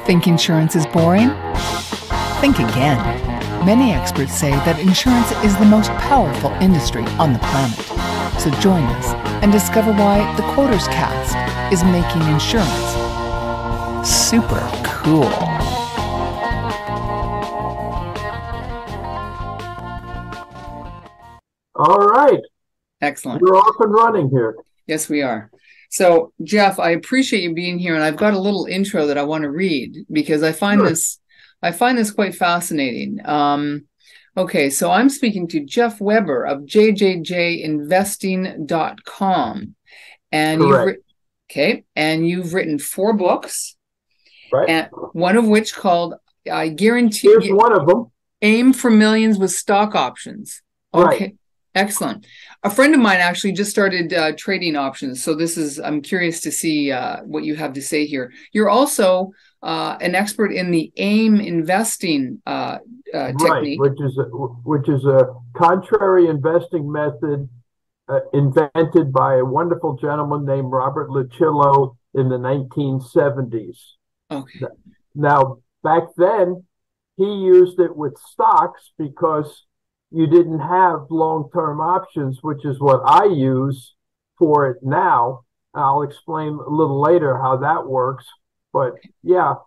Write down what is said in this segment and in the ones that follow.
Think insurance is boring? Think again. Many experts say that insurance is the most powerful industry on the planet. So join us and discover why the QUOTERSCAST is making insurance super cool. All right. Excellent. We're off and running here. Yes, we are. So, Jeff, I appreciate you being here, and I've got a little intro that I want to read because I find this quite fascinating. Okay, so I'm speaking to Jeff Weber of jjjinvesting.com, and you've written 4 books, right? And one of which called "I Guarantee." Here's one of them. Aim for Millions with Stock Options. Okay. Right. Excellent. A friend of mine actually just started trading options. So I'm curious to see what you have to say here. You're also an expert in the AIM investing technique. Which is a contrary investing method invented by a wonderful gentleman named Robert Lucillo in the 1970s. Okay. Now, back then, he used it with stocks because you didn't have long-term options, which is what I use for it now. I'll explain a little later how that works. But yeah,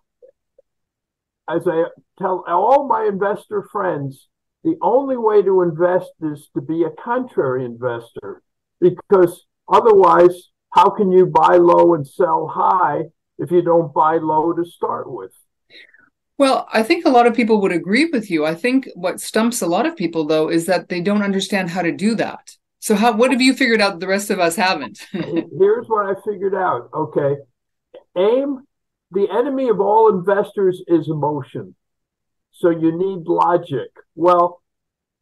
as I tell all my investor friends, the only way to invest is to be a contrary investor, because otherwise, how can you buy low and sell high if you don't buy low to start with? Well, I think a lot of people would agree with you. I think what stumps a lot of people, though, is that they don't understand how to do that. So what have you figured out the rest of us haven't? Here's what I figured out. Okay. AIM, the enemy of all investors is emotion. So you need logic. Well,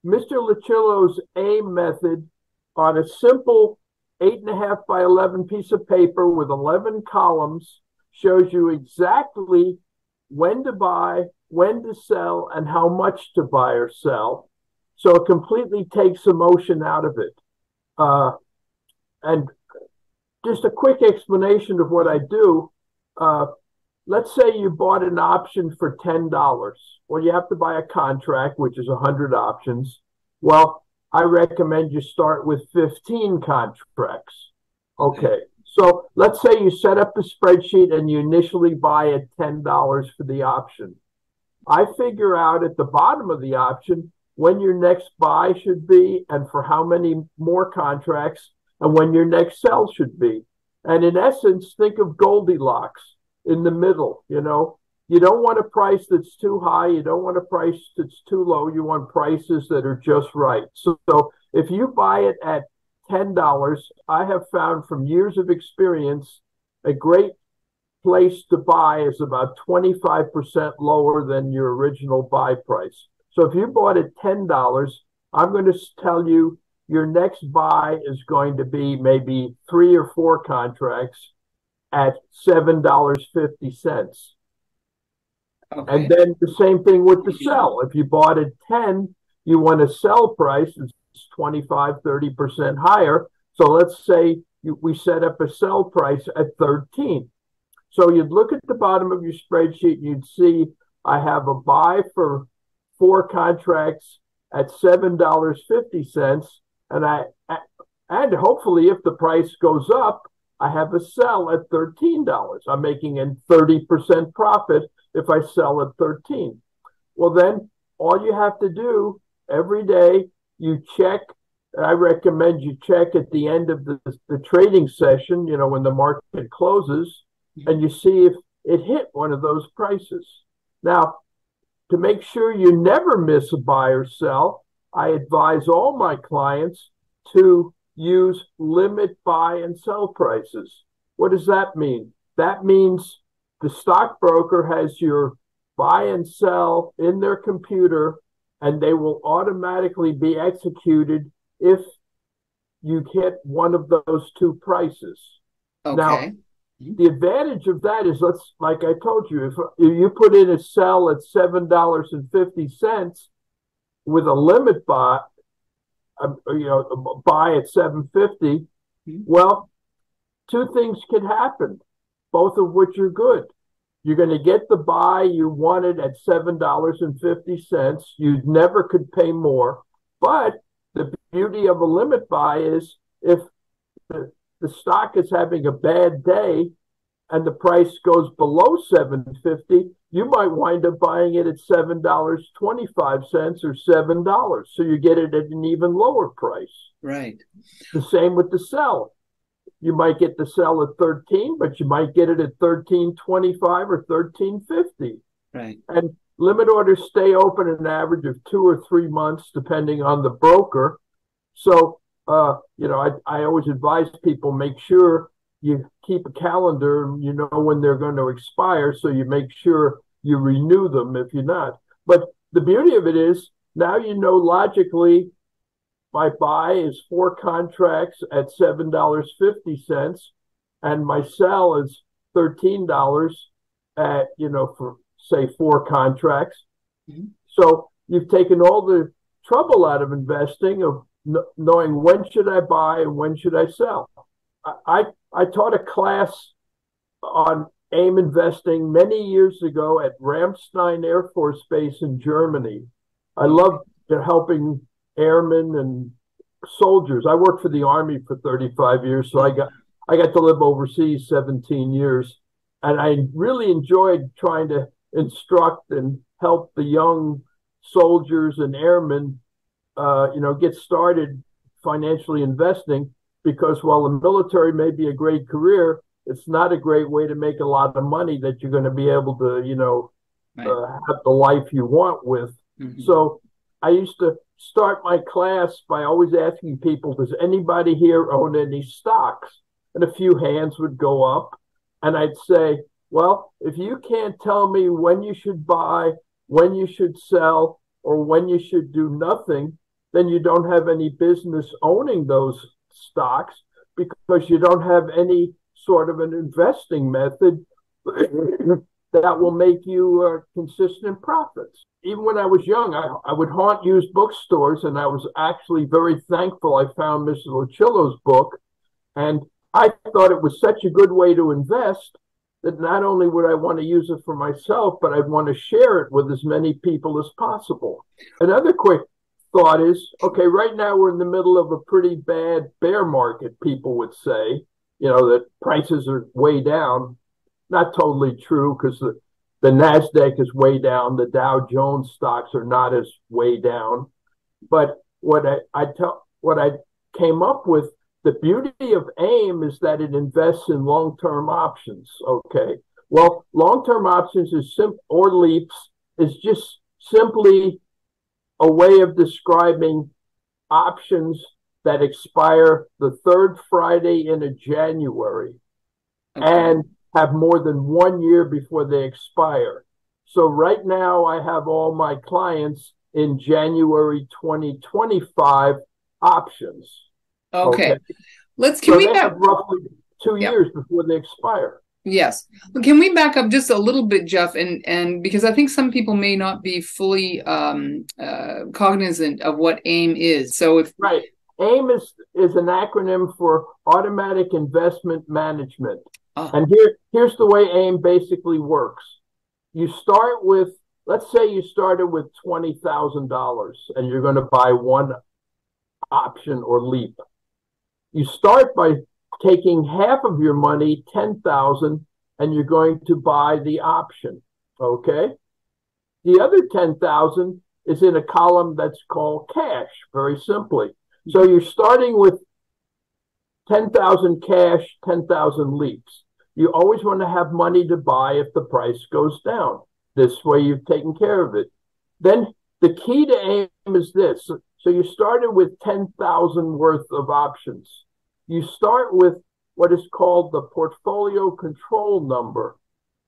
Mr. Lucillo's AIM method on a simple 8.5 by 11 piece of paper with 11 columns shows you exactly when to buy, when to sell, and how much to buy or sell. So it completely takes emotion out of it. And just a quick explanation of what I do. Let's say you bought an option for $10. Well, you have to buy a contract, which is 100 options. Well, I recommend you start with 15 contracts. Okay. So let's say you set up the spreadsheet and you initially buy at $10 for the option. I figure out at the bottom of the option when your next buy should be and for how many more contracts and when your next sell should be. And in essence, think of Goldilocks in the middle. You know, you don't want a price that's too high. You don't want a price that's too low. You want prices that are just right. So if you buy it at $10, I have found from years of experience, a great place to buy is about 25% lower than your original buy price. So if you bought at $10, I'm going to tell you your next buy is going to be maybe 3 or 4 contracts at $7.50. Okay. And then the same thing with the sell. If you bought at 10, you want a sell price that's 25-30% higher. So let's say we set up a sell price at 13. So you'd look at the bottom of your spreadsheet and you'd see I have a buy for 4 contracts at $7.50, and hopefully if the price goes up, I have a sell at $13. I'm making a 30% profit if I sell at 13. Well, then all you have to do every day, you check. I recommend you check at the end of the trading session, you know, when the market closes, and you see if it hit one of those prices. Now, to make sure you never miss a buy or sell, I advise all my clients to use limit buy and sell prices. What does that mean? That means the stockbroker has your buy and sell in their computer, and they will automatically be executed if you hit one of those 2 prices. Okay. Now, the advantage of that is, like I told you, if you put in a sell at $7.50 with a limit buy, buy at $7.50, well, 2 things can happen, both of which are good. You're going to get the buy you wanted at $7.50. You never could pay more. But the beauty of a limit buy is if the stock is having a bad day and the price goes below $7.50, you might wind up buying it at $7.25 or $7. So you get it at an even lower price. Right. The same with the sell. You might get the sell at 13, but you might get it at 13.25 or 13.50. Right. And limit orders stay open an average of 2 or 3 months, depending on the broker. So, I always advise people, make sure you keep a calendar, you know when they're going to expire, so you make sure you renew them if you're not. But the beauty of it is, now you know logically, my buy is 4 contracts at $7.50, and my sell is $13 at, for say 4 contracts. Mm-hmm. So you've taken all the trouble out of investing of knowing when should I buy and when should I sell. I taught a class on AIM investing many years ago at Ramstein Air Force Base in Germany. I loved helping airmen and soldiers. I worked for the Army for 35 years, so I got to live overseas 17 years. And I really enjoyed trying to instruct and help the young soldiers and airmen get started financially investing, because while the military may be a great career, it's not a great way to make a lot of money that you're going to be able to, have the life you want with. Mm-hmm. So I used to start my class by always asking people, does anybody here own any stocks? And a few hands would go up. And I'd say, well, if you can't tell me when you should buy, when you should sell, or when you should do nothing, then you don't have any business owning those stocks, because you don't have any sort of an investing method that will make you consistent profits. Even when I was young, I would haunt used bookstores, and I was actually very thankful I found Mr. Lucillo's book. And I thought it was such a good way to invest that not only would I want to use it for myself, but I'd want to share it with as many people as possible. Another quick thought is, okay, right now we're in the middle of a pretty bad bear market, people would say, that prices are way down. Not totally true, because the NASDAQ is way down. The Dow Jones stocks are not as way down. But what I came up with, the beauty of AIM is that it invests in long-term options. Okay. Well, long-term options or leaps is just simply a way of describing options that expire the 3rd Friday in a January. Okay. And have more than 1 year before they expire. So right now I have all my clients in January 2025 options. Okay. Can we have roughly 2 years before they expire. Yes. Well, can we back up just a little bit, Jeff? And because I think some people may not be fully cognizant of what AIM is. So right. AIM is an acronym for Automatic Investment Management. And here's the way AIM basically works. You start with, let's say you started with $20,000 and you're going to buy one option or leap. You start by taking half of your money, $10,000, and you're going to buy the option. Okay? The other $10,000 is in a column that's called cash, very simply. So you're starting with 10,000 cash, 10,000 leaps. You always want to have money to buy if the price goes down. This way you've taken care of it. Then the key to AIM is this. So you started with 10,000 worth of options. You start with what is called the portfolio control number.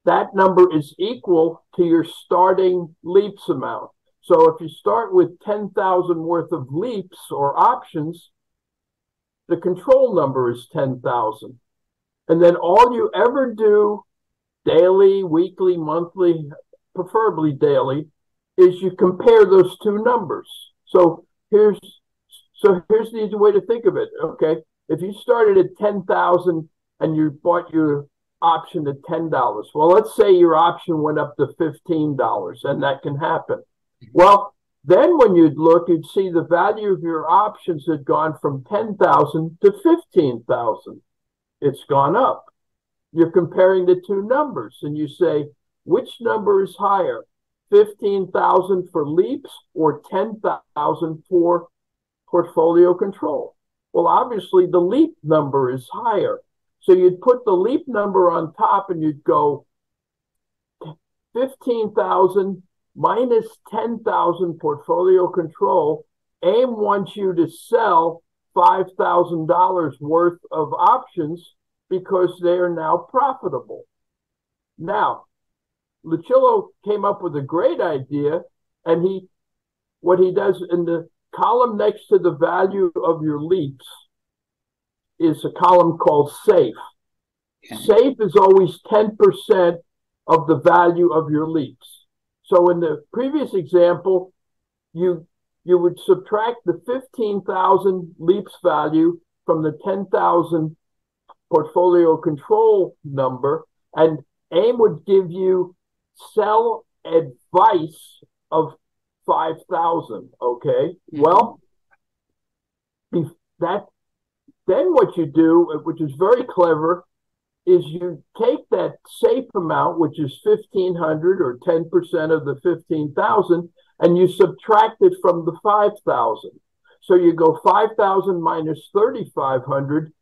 That number is equal to your starting leaps amount. So if you start with 10,000 worth of leaps or options, the control number is 10,000. And then all you ever do, daily, weekly, monthly, preferably daily, is you compare those two numbers. So here's the easy way to think of it. Okay, if you started at 10,000 and you bought your option at $10. Well, let's say your option went up to $15, and that can happen. Well, then when you'd look, you'd see the value of your options had gone from 10,000 to 15,000. It's gone up. You're comparing the two numbers, and you say, which number is higher, 15,000 for leaps or 10,000 for portfolio control? Well, obviously, the leap number is higher. So you'd put the leap number on top, and you'd go 15,000 minus 10,000 portfolio control. AIM wants you to sell $5,000 worth of options because they are now profitable. Now, Lucillo came up with a great idea, and what he does in the column next to the value of your leaps is a column called safe. Okay. Safe is always 10% of the value of your leaps. So in the previous example, you would subtract the 15,000 leaps value from the 10,000 portfolio control number, and AIM would give you sell advice of 5,000. Okay. Well, then what you do, which is very clever, is you take that safe amount, which is 1,500 or 10% of the 15,000, and you subtract it from the 5,000. So you go 5,000 minus 3,500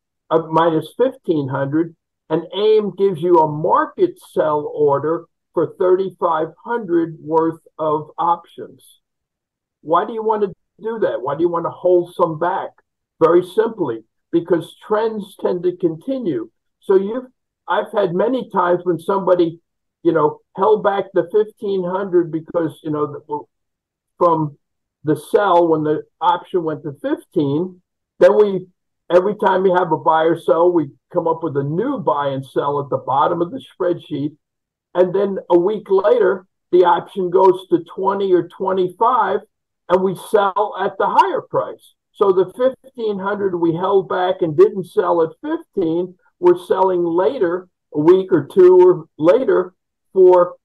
minus 1,500, and AIM gives you a market sell order for 3,500 worth of options. Why do you want to do that? Why do you want to hold some back? Very simply, because trends tend to continue. So I've had many times when somebody, held back the 1,500 because, from the sell when the option went to 15, then every time we have a buy or sell, we come up with a new buy and sell at the bottom of the spreadsheet. And then a week later, the option goes to 20 or 25, and we sell at the higher price. So the 1,500 we held back and didn't sell at 15, we're selling later, a week or two or later, for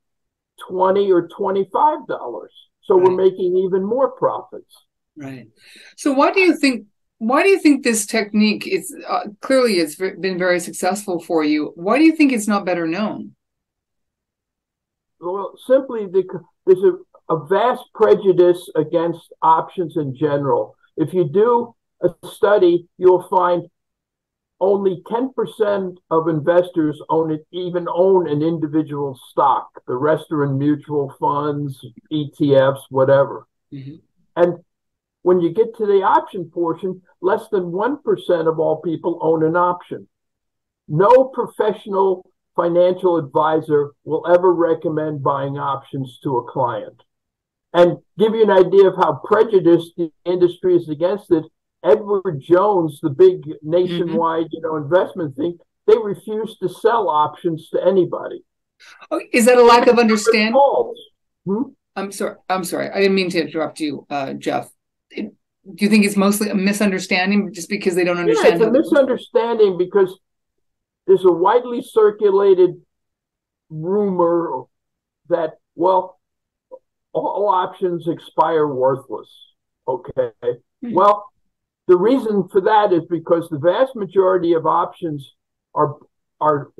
$20 or $25. So we're making even more profits. Right. So why do you think this technique is clearly it's been very successful for you? Why do you think it's not better known? Well, simply there's a vast prejudice against options in general. If you do a study, you'll find only 10% of investors even own an individual stock. The rest are in mutual funds, ETFs, whatever. Mm-hmm. And when you get to the option portion, less than 1% of all people own an option. No professional financial advisor will ever recommend buying options to a client. And give you an idea of how prejudiced the industry is against it, Edward Jones, the big nationwide, investment thing, they refuse to sell options to anybody. Oh, is that a lack of understanding? Hmm? I'm sorry. I didn't mean to interrupt you, Jeff. Do you think it's mostly a misunderstanding just because they don't understand? Yeah, it's a misunderstanding because there's a widely circulated rumor that, well, all options expire worthless. Okay. Mm-hmm. Well, the reason for that is because the vast majority of options are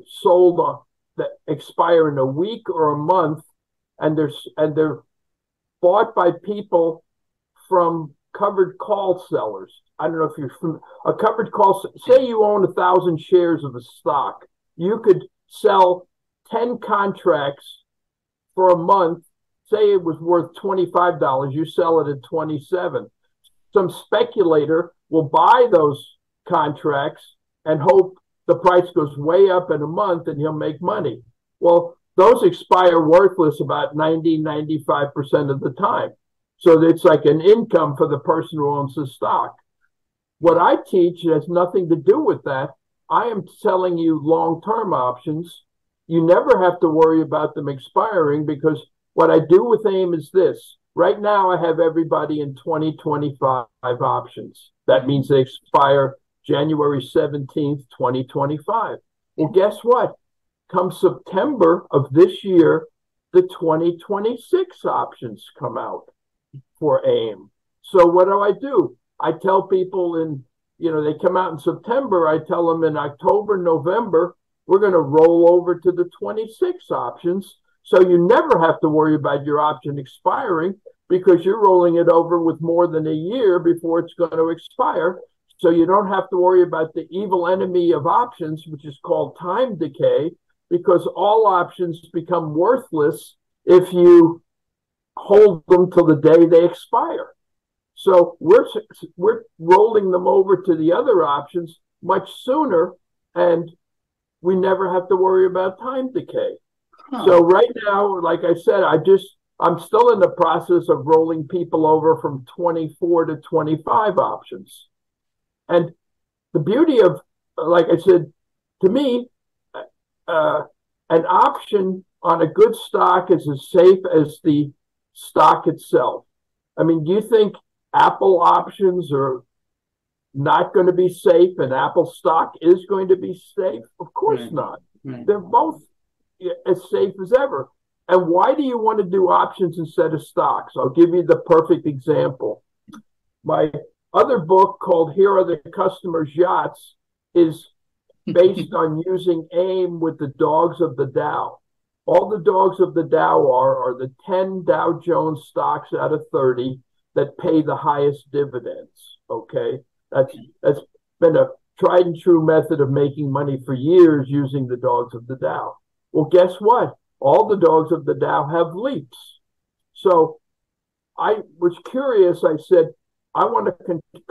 sold that expire in a week or a month, and they're bought by people from covered call sellers. I don't know if you're from a covered call. Say you own 1,000 shares of a stock, you could sell 10 contracts for a month. Say it was worth $25, you sell it at 27. Some speculator will buy those contracts and hope the price goes way up in a month and he'll make money. Well, those expire worthless about 95% of the time. So it's like an income for the person who owns the stock. What I teach has nothing to do with that. I am selling you long-term options. You never have to worry about them expiring because what I do with AIM is this. Right now, I have everybody in 2025 options. That means they expire January 17th, 2025. Well, guess what? come September of this year, the 2026 options come out for AIM. So what do? I tell people they come out in September. I tell them in October, November, we're going to roll over to the 26 options. So you never have to worry about your option expiring because you're rolling it over with more than a year before it's going to expire. So you don't have to worry about the evil enemy of options, which is called time decay, because all options become worthless if you hold them till the day they expire. So we're rolling them over to the other options much sooner, and we never have to worry about time decay. Huh. So right now, like I said, I'm still in the process of rolling people over from 24 to 25 options. And the beauty of, like I said, to me, an option on a good stock is as safe as the stock itself. I mean, do you think Apple options are not going to be safe and Apple stock is going to be safe? Of course not. Right. They're both as safe as ever. And why do you want to do options instead of stocks? I'll give you the perfect example. My other book called Here Are the Customers' Yachts is based on using AIM with the dogs of the Dow. All the dogs of the Dow are the 10 Dow Jones stocks out of 30 that pay the highest dividends. Okay, that's been a tried and true method of making money for years using the dogs of the Dow. Well, guess what? All the dogs of the Dow have leaps. So I was curious. I said, I want to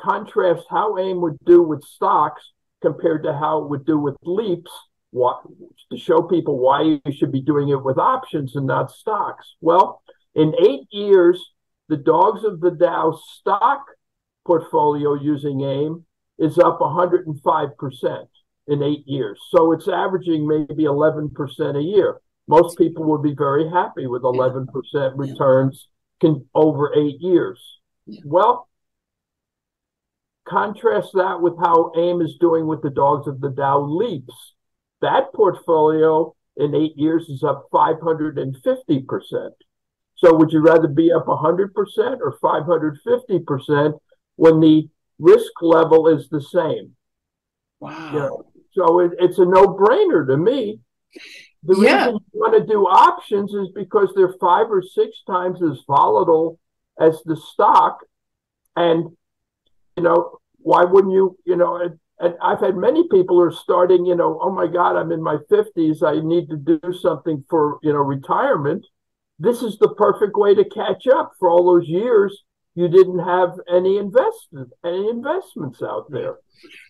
contrast how AIM would do with stocks compared to how it would do with leaps, to show people why you should be doing it with options and not stocks. Well, in 8 years, the dogs of the Dow stock portfolio using AIM is up 105% in 8 years. So it's averaging maybe 11% a year. Most people would be very happy with 11% returns over 8 years. Yeah. Well, contrast that with how AIM is doing with the dogs of the Dow leaps. That portfolio in 8 years is up 550%. So would you rather be up 100% or 550% when the risk level is the same? Wow. So it's a no-brainer to me. The reason you want to do options is because they're 5 or 6 times as volatile as the stock. And, why wouldn't you, and I've had many people who are starting, oh my God, I'm in my 50s. I need to do something for, retirement. This is the perfect way to catch up for all those years you didn't have any investments out there.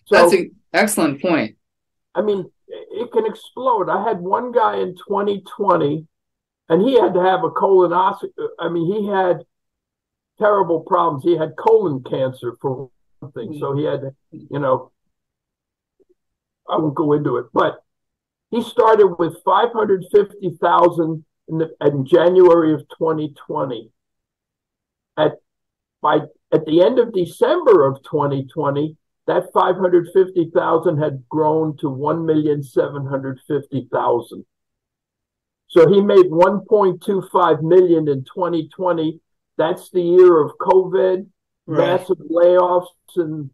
So, that's an excellent point. I mean, it can explode. I had one guy in 2020, and he had to have a colonoscopy. I mean, he had terrible problems. He had colon cancer for one thing. So he had, I won't go into it, but he started with 550,000 in January of 2020. At the end of December of 2020, that 550,000 had grown to 1,750,000. So he made 1.25 million in 2020. That's the year of COVID, massive layoffs in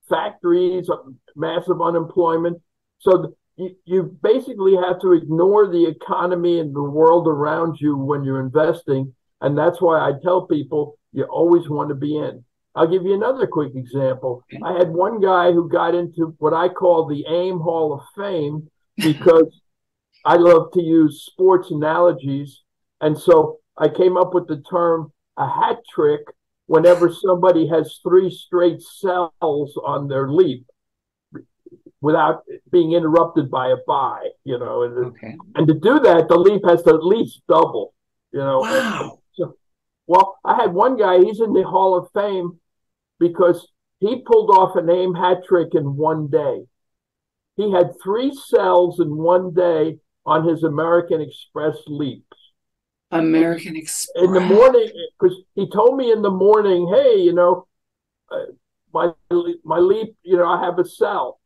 factories, massive unemployment. So you basically have to ignore the economy and the world around you when you're investing. And that's why I tell people you always want to be in. I'll give you another quick example. I had one guy who got into what I call the AIM Hall of Fame because I love to use sports analogies. And so I came up with the term a hat trick whenever somebody has 3 straight cells on their leap without being interrupted by a buy, And to do that, the leap has to at least double, Wow. Well, I had one guy, he's in the Hall of Fame because he pulled off an AIM hat trick in one day. He had 3 cells in one day on his American Express leap. American Express. In the morning, because he told me in the morning, hey, my leap, I have a cell.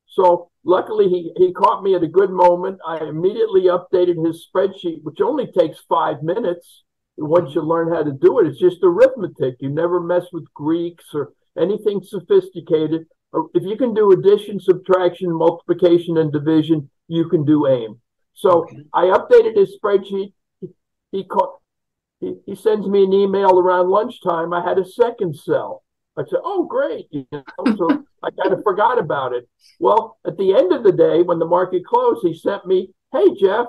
So luckily, he caught me at a good moment. I immediately updated his spreadsheet, which only takes 5 minutes. Once you learn how to do it, it's just arithmetic. You never mess with Greeks or anything sophisticated. If you can do addition, subtraction, multiplication, and division, you can do AIM. So I updated his spreadsheet. He sends me an email around lunchtime. I had a second cell. I said, oh, great. So I kind of forgot about it. Well, at the end of the day, when the market closed, he sent me, hey, Jeff,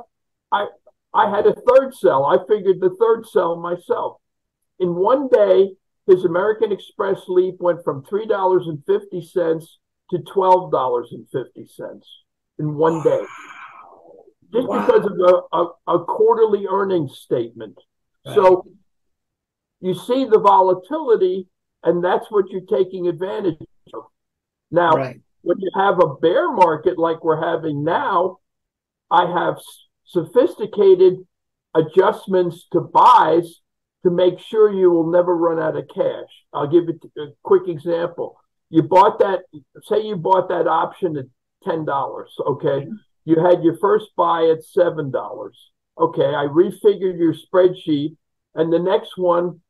I had a third cell. I figured the third cell myself. In one day, his American Express leap went from $3.50 to $12.50 in one day. Just because of a quarterly earnings statement. Right. So you see the volatility, and that's what you're taking advantage of. Now, when you have a bear market like we're having now, I have sophisticated adjustments to buys to make sure you will never run out of cash. I'll give you a quick example. You bought that, say you bought that option at $10, okay? You had your first buy at $7. Okay, I refigured your spreadsheet, and the next one,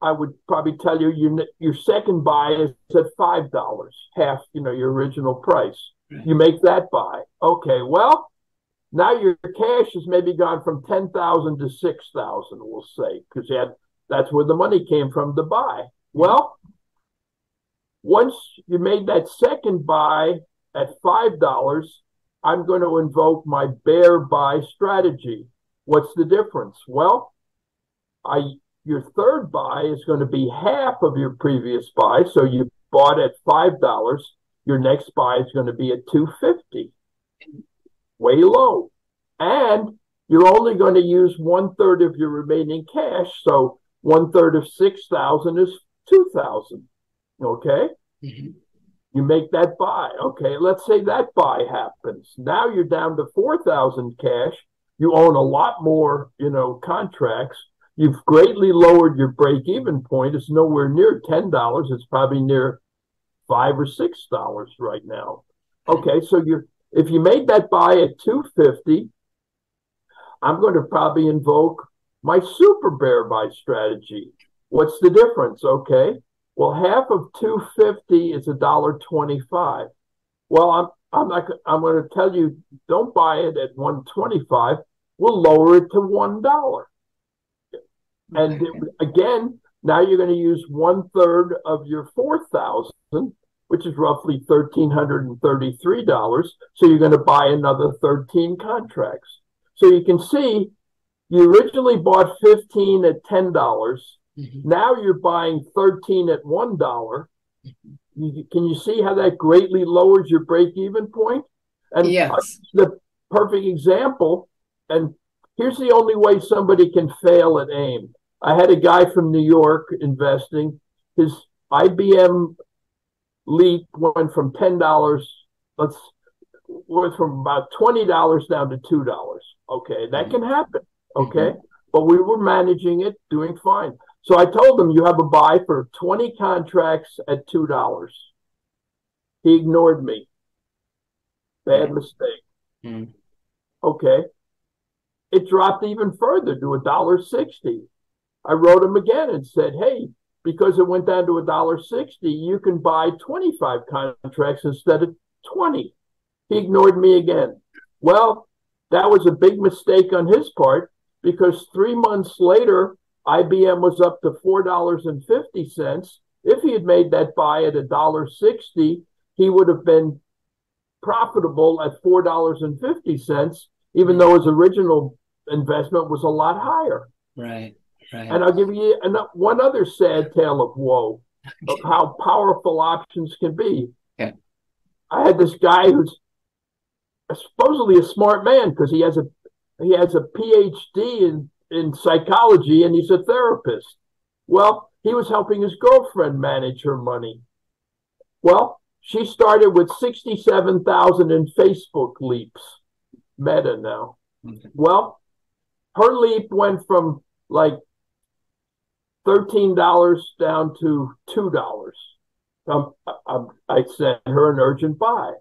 I would probably tell you your second buy is at $5, half, your original price. You make that buy. Okay, well, now your cash has maybe gone from $10,000 to $6,000, we'll say, because that's where the money came from to buy. Well, once you made that second buy at $5, I'm going to invoke my bear buy strategy. What's the difference? Well, your third buy is going to be half of your previous buy. So you bought at $5. Your next buy is going to be at $2.50. Way low. And you're only going to use 1/3 of your remaining cash. So 1/3 of 6,000 is 2,000. Okay? You make that buy. Okay, let's say that buy happens. Now you're down to 4,000 cash. You own a lot more, contracts. You've greatly lowered your break-even point. It's nowhere near $10. It's probably near $5 or $6 right now. Okay, so if you made that buy at $2.50, I'm going to probably invoke my super bear buy strategy. What's the difference? Okay. Well, half of $2.50 is $1.25. Well, I'm going to tell you, don't buy it at $1.25. We'll lower it to $1. And again, now you're going to use 1/3 of your 4,000, which is roughly $1,333. So you're going to buy another 13 contracts. So you can see you originally bought 15 at $10. Now you're buying 13 at $1. Can you see how that greatly lowers your break-even point? And yes, the perfect example, and here's the only way somebody can fail at AIM. I had a guy from New York investing. His IBM leap went from $10, went from about $20 down to $2. Okay, that can happen. Okay, but we were managing it, doing fine. So I told him, you have a buy for 20 contracts at $2. He ignored me. Bad mistake. Okay. It dropped even further to $1.60. I wrote him again and said, hey, because it went down to $1.60, you can buy 25 contracts instead of 20. He ignored me again. Well, that was a big mistake on his part, because 3 months later, IBM was up to $4.50. If he had made that buy at $1.60, he would have been profitable at $4.50, even though his original investment was a lot higher. Right. And I'll give you one other sad tale of woe of how powerful options can be. Okay. I had this guy who's supposedly a smart man because he has a PhD in psychology, and he's a therapist. Well, he was helping his girlfriend manage her money. Well, she started with 67,000 in Facebook leaps, Meta now. Well, her leap went from like $13 down to $2. I sent her an urgent buy.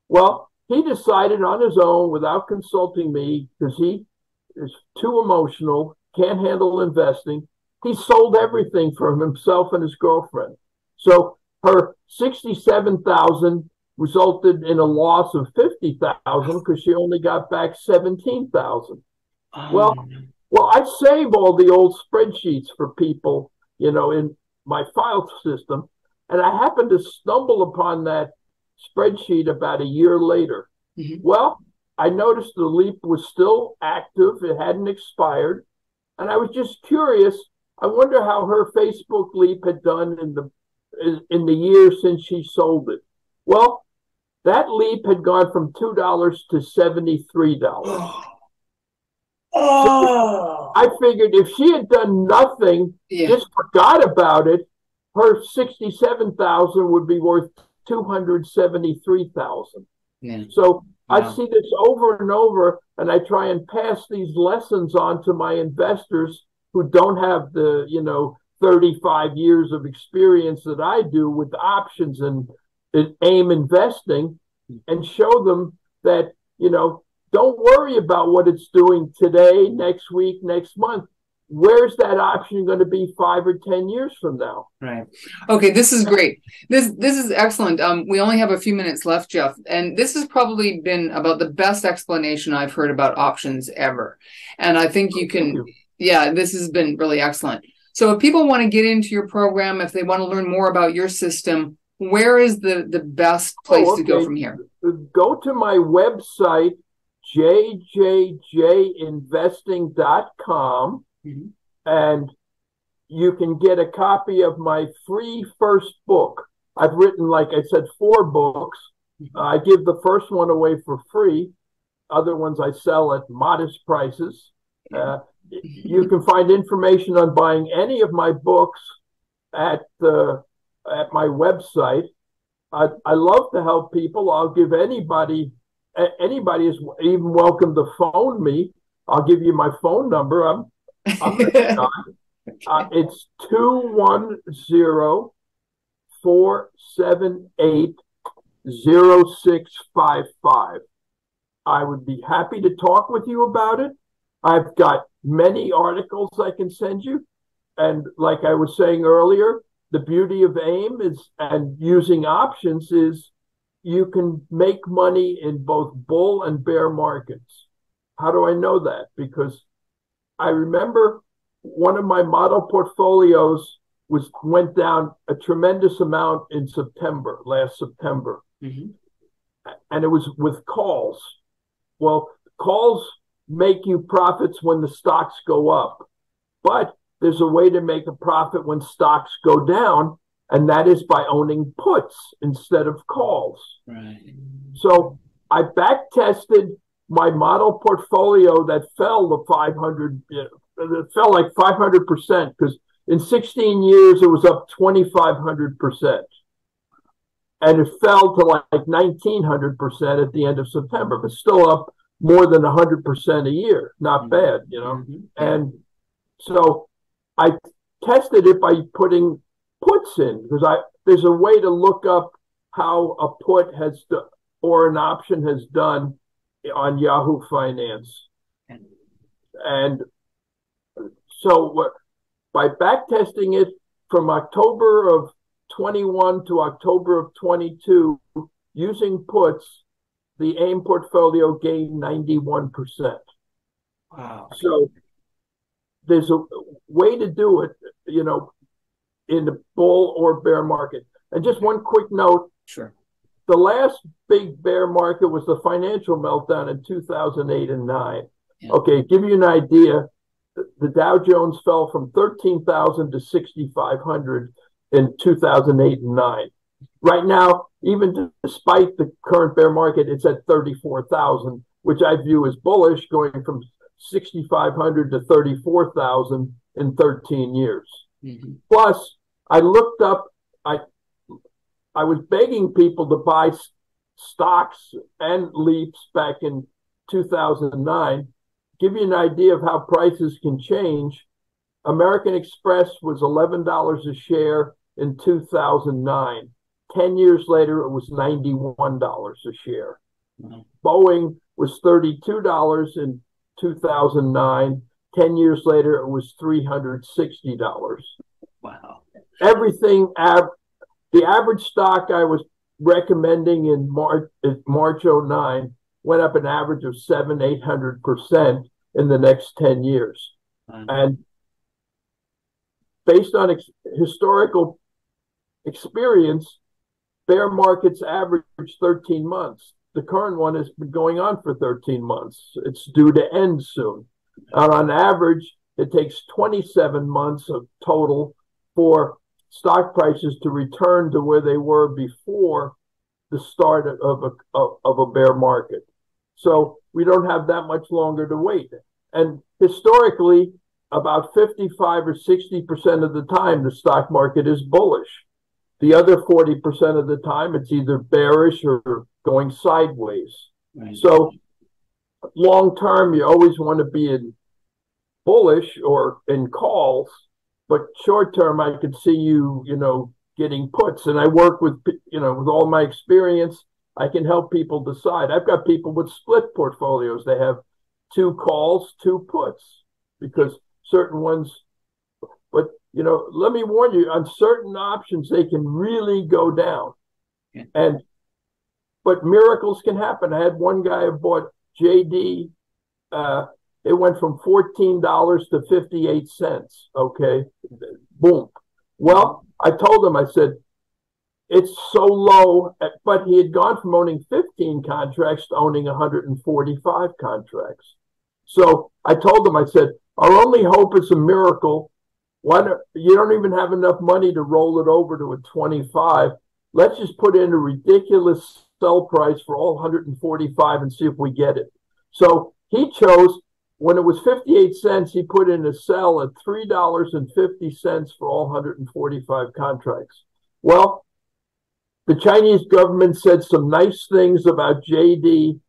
Well, he decided on his own without consulting me because he is too emotional, can't handle investing. He sold everything for himself and his girlfriend. So her 67,000 resulted in a loss of 50,000 because she only got back 17,000. Well, I save all the old spreadsheets for people, in my file system, and I happened to stumble upon that spreadsheet about a year later. Mm-hmm. Well, I noticed the leap was still active; it hadn't expired, and I was just curious. I wonder how her Facebook leap had done in the year since she sold it. Well, that leap had gone from $2 to $73. Oh, I figured if she had done nothing, just forgot about it, her 67,000 would be worth 273,000. Yeah. So I see this over and over, and I try and pass these lessons on to my investors who don't have the 35 years of experience that I do with options and AIM investing, and show them that don't worry about what it's doing today, next week, next month. Where's that option going to be 5 or 10 years from now? Right. Okay, this is great. This is excellent. We only have a few minutes left, Jeff, and this has probably been about the best explanation I've heard about options ever. And I think you can, this has been really excellent. So if people want to get into your program, if they want to learn more about your system, where is the best place to go from here? Go to my website, jjjinvesting.com, and you can get a copy of my free first book. I've written, like I said, 4 books. I give the first one away for free. Other ones I sell at modest prices. You can find information on buying any of my books at my website. I love to help people. I'll give anybody is even welcome to phone me. I'll give you my phone number. I'm it's 210-478-0655. I would be happy to talk with you about it. I've got many articles I can send you. And like I was saying earlier, the beauty of AIM and using options is you can make money in both bull and bear markets. How do I know that? Because I remember one of my model portfolios went down a tremendous amount in last September. And it was with calls. Well, calls make you profits when the stocks go up. But there's a way to make a profit when stocks go down, and that is by owning puts instead of calls. Right. So I back tested my model portfolio that fell to 500. It fell like 500% because in 16 years it was up 2,500%, and it fell to like 1,900% at the end of September, but still up more than 100% a year. Not bad, And so I tested it by putting puts in because there's a way to look up how a put has or an option has done on Yahoo Finance. And so by back testing it from October of 21 to October of 22, using puts, the AIM portfolio gained 91%. Wow. So there's a way to do it, in the bull or bear market. And just one quick note. Sure. The last big bear market was the financial meltdown in 2008 and 9. Yeah. Okay, give you an idea. The Dow Jones fell from 13,000 to 6,500 in 2008 and 9. Right now, even despite the current bear market, it's at 34,000, which I view as bullish, going from 6,500 to 34,000 in 13 years. Plus, I looked up, I was begging people to buy stocks and leaps back in 2009. Give you an idea of how prices can change. American Express was $11 a share in 2009. 10 years later, it was $91 a share. Wow. Boeing was $32 in 2009. 10 years later, it was $360. Wow. Everything, the average stock I was recommending in March 09 went up an average of 800% in the next 10 years. And based on historical experience, bear markets average 13 months. The current one has been going on for 13 months. It's due to end soon. And on average, it takes 27 months of total for stock prices to return to where they were before the start of a bear market. So we don't have that much longer to wait. And historically, about 55 or 60% of the time, the stock market is bullish. The other 40% of the time, it's either bearish or going sideways. Right. So long term, you always want to be in bullish or in calls, but short term, I could see you, getting puts. And I work with, with all my experience, I can help people decide. I've got people with split portfolios. They have 2 calls, 2 puts, because certain ones, but, let me warn you, on certain options, they can really go down. Yeah. But miracles can happen. I had one guy who bought JD. It went from $14 to 58 cents. Okay. Boom. Well, I told him, I said, it's so low, but he had gone from owning 15 contracts to owning 145 contracts. So I told him, I said, our only hope is a miracle. You don't even have enough money to roll it over to a 25. Let's just put in a ridiculous sell price for all 145 and see if we get it. So he chose, when it was 58 cents, he put in a sell at $3.50 for all 145 contracts. Well, the Chinese government said some nice things about JD,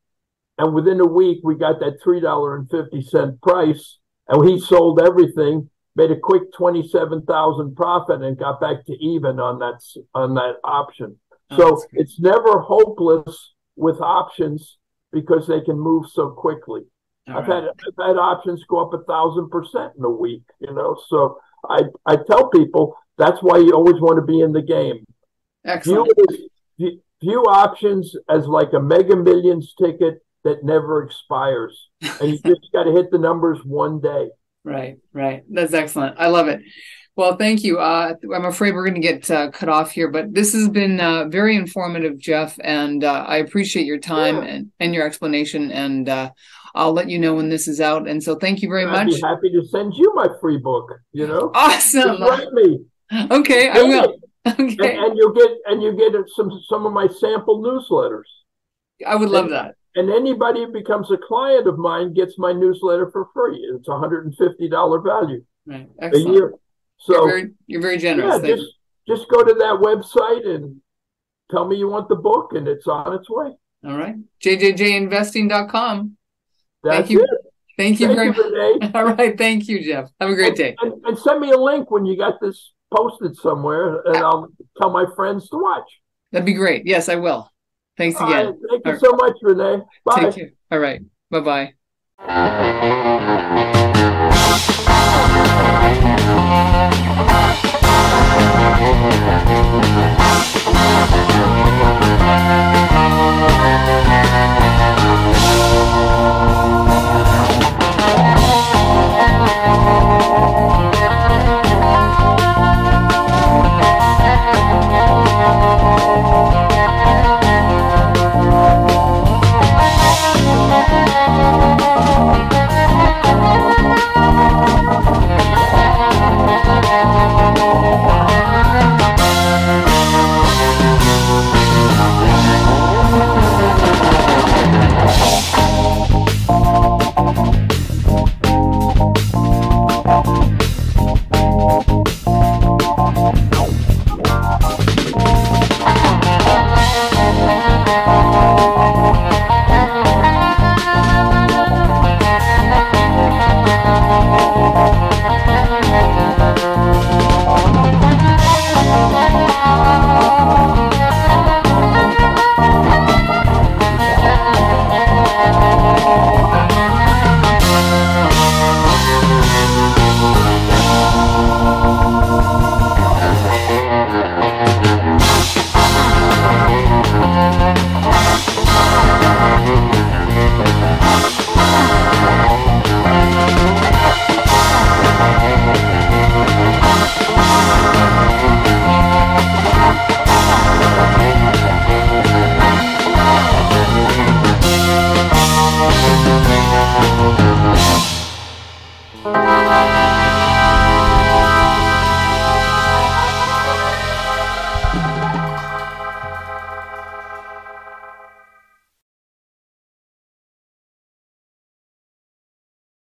and within a week, we got that $3.50 price, and he sold everything, made a quick 27,000 profit, and got back to even on that option. So it's never hopeless with options because they can move so quickly. I've had options go up 1,000% in a week, So I tell people that's why you always want to be in the game. Excellent. View options as like a Mega Millions ticket that never expires, and you just got to hit the numbers one day. Right. That's excellent. I love it. Well, thank you. I'm afraid we're going to get cut off here, but this has been very informative, Jeff, and I appreciate your time and your explanation, and I'll let you know when this is out. And so thank you very much. I'd be happy to send you my free book, Awesome. Just write me. Okay, I will. Okay. And you get some of my sample newsletters. I would love that. And anybody who becomes a client of mine gets my newsletter for free. It's $150 value a year. So you're very generous. Yeah, just go to that website and tell me you want the book, and it's on its way. All right. jjjinvesting.com. Thank you. Thank you very much. All right. Thank you, Jeff. Have a great day. And send me a link when you got this posted somewhere, and I'll tell my friends to watch. That'd be great. Yes, I will. Thanks again. Right, thank you so much, Renee. Bye. Take care. All right. Bye-bye.